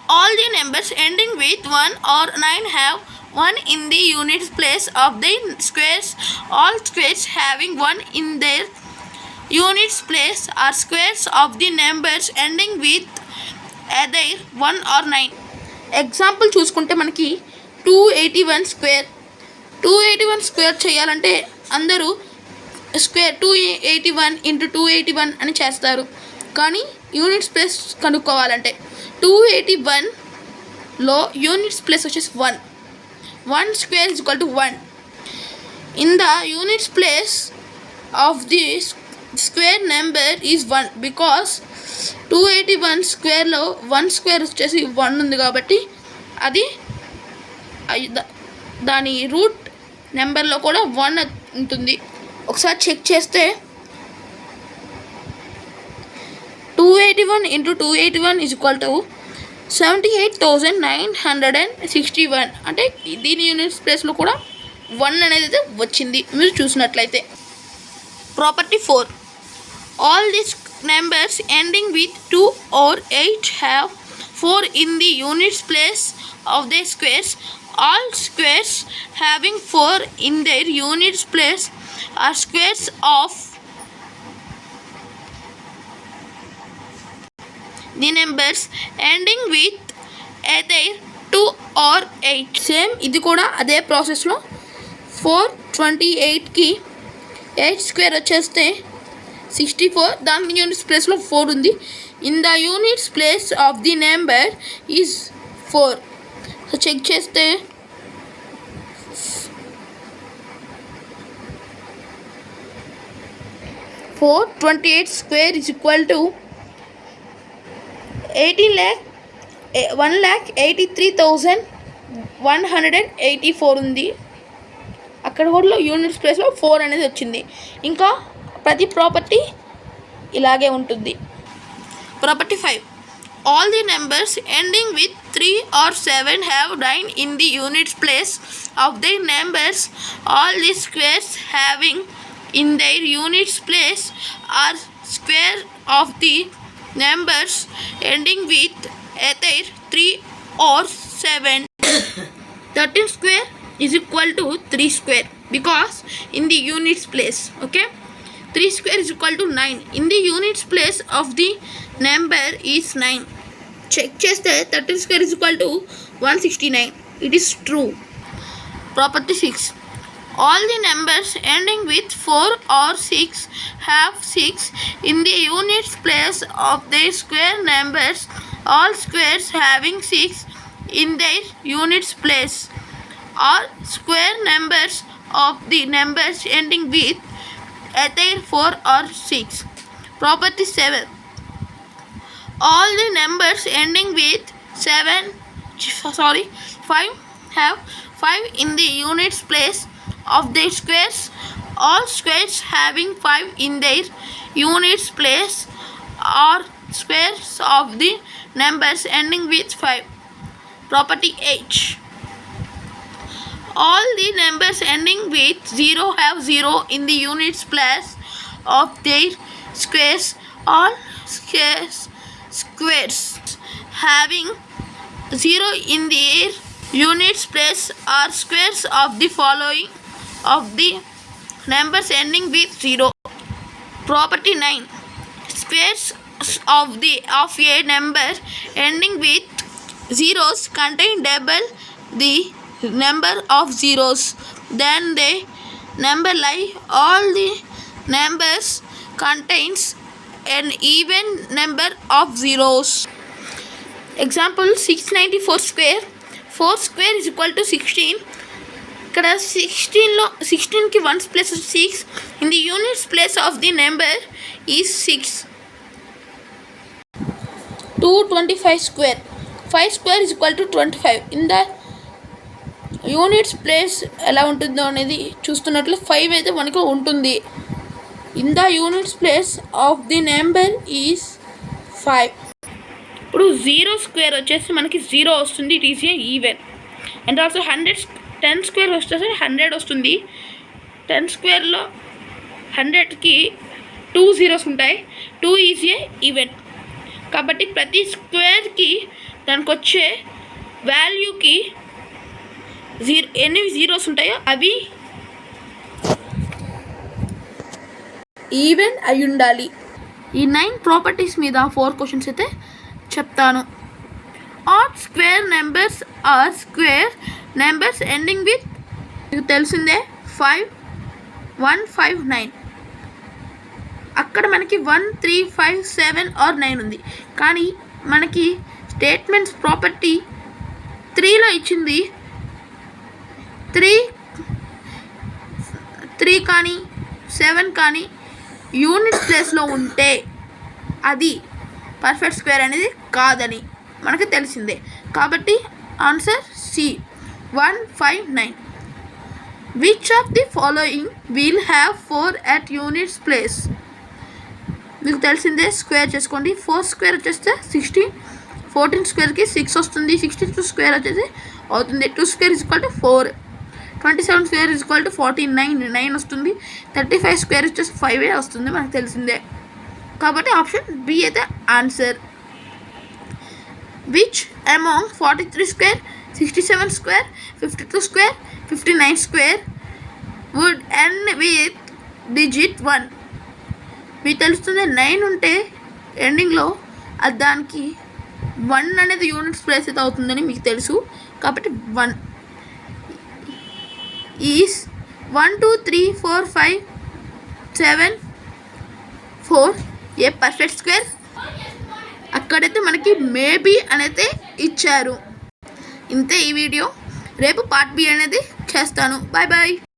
All the numbers ending with 1 or 9 have 1 in the units place of the squares. All squares having 1 in their units place are squares of the numbers ending with either 1 or 9. Example చూసుకుంటే మనకి 281 square. 281 square చేయాలంటే అందరూ square 281 into 281 అని చేస్తారు. కానీ units place కనుక్కోవాలంటే 281లో units place వచ్చేసి 1. 1 square is equal to 1. In the units place of the square number is 1 because 281 స్క్వేర్లో 1 square వచ్చేసి 1 ఉంది కాబట్టి అది దాని రూట్ నెంబర్లో కూడా 1 ఉంటుంది. ఒకసారి చెక్ చేస్తే 281 ఇంటూ 281 ఈజ్ ఈక్వల్ టు 78,961. అంటే దీని యూనిట్స్ ప్లేస్లో కూడా 1 అనేది అయితే వచ్చింది మీరు చూసినట్లయితే. Property 4. All these numbers ending with 2 or 8 have 4 in the units place of their squares. All squares having 4 in their units place are squares of the numbers ending with either 2 or 8. Same ఇది కూడా అదే ప్రాసెస్లో 428కి 8 square వచ్చేస్తే 64. దాని units ప్లేస్లో 4 ఉంది. In the units place of the number is 4. So check చేస్తే 428 square is equal to 1,83,184 ఉంది. అక్కడ కూడా యూనిట్స్ ప్లేస్లో 4 అనేది వచ్చింది. ఇంకా ప్రతి ప్రాపర్టీ ఇలాగే ఉంటుంది. Property 5. All the numbers ending with 3 or 7 have 9 in the units place of their numbers. All the squares having in their units place are square of the numbers ending with either 3 or 7. 13 square is equal to 3 square because in the units place. Okay, 3 square is equal to 9. In the units place of the number is 9. Check cheste 13 square is equal to 169. It is true. Property 6. All the numbers ending with 4 or 6 have 6 in the units place of their square numbers. All squares having 6 in their units place are square numbers of the numbers ending with either 4 or 6. Property 7. All the numbers ending with 5 have 5 in the units place of their squares. All squares having 5 in their units place are squares of the numbers ending with 5. Property 8. All the numbers ending with 0 have 0 in the units place of their squares. All squares having 0 in their units place are squares of the following of the numbers ending with 0. Property 9. Squares of a number ending with zeros contain double the number of zeros than the number lie. All the numbers contains an even number of zeros. Example 694 square. 4 square is equal to 16. ఇక్కడ 16లో 16కి 1 place 6. In the units place of the number is 6. 225 square. 5 square is equal to 25. In the units place ఎలా ఉంటుందో అనేది చూస్తున్నట్లు 5 అయితే మనకు ఉంటుంది. In the units place of the number is 5. ఇప్పుడు 0 square వచ్చేసి మనకి 0 వస్తుంది. It is a even. And also 10 square వస్తే 100 వస్తుంది. 10 స్క్వేర్లో 100కి 2 zeros ఉంటాయి. 2 ఈజ్ ఏ ఈవెన్. కాబట్టి ప్రతి స్క్వేర్కి దానికి వచ్చే వాల్యూకి ఎన్ని జీరోస్ ఉంటాయో అవి ఈవెన్ అయి ఉండాలి. ఈ 9 ప్రాపర్టీస్ మీద 4 క్వశ్చన్స్ అయితే చెప్తాను. Odd square numbers are square numbers ending with మీకు తెలిసిందే 5, 1, 5, 9. అక్కడ మనకి 1, 3, 5, 7 ఆర్ 9 ఉంది. కానీ మనకి స్టేట్మెంట్స్ ప్రాపర్టీ 3లో ఇచ్చింది 3 కానీ 7 కానీ యూనిట్ ప్లేస్లో ఉంటే అది పర్ఫెక్ట్ స్క్వేర్ అనేది కాదని మనకు తెలిసిందే. కాబట్టి answer C 1, 5, 9. Which of the following will have 4 at units place? మీకు తెలిసిందే, స్క్వేర్ చేసుకోండి. 4 స్క్వేర్ వచ్చేస్తే 16, 14 స్క్వేర్కి 6 వస్తుంది. 62 స్క్వేర్ వచ్చేసి అవుతుంది 2 square equal to 4, 27 square equal to 49, 9 వస్తుంది. 35 స్క్వేర్ వచ్చేసి 5 వస్తుంది, మనకు తెలిసిందే. కాబట్టి ఆప్షన్ బి అయితే answer. Which among 43 square, 67 square, 52 square, 59 square would end with digit 1? మీకు తెలుస్తుంది 9 ఉంటే ఎండింగ్లో అది దానికి 1 అనేది యూనిట్స్ ప్లేస్ అయితే అవుతుందని మీకు తెలుసు. కాబట్టి 1 ఈస్ 1, 2, 3, 4, 5, 7, 4 ఏ పర్ఫెక్ట్ స్క్వేర్? అక్కడైతే మనకి మేబీ అనేది ఇచ్చారు. ఇంతే ఈ వీడియో. రేపు పార్ట్ బి అనేది చేస్తాను. Bye bye.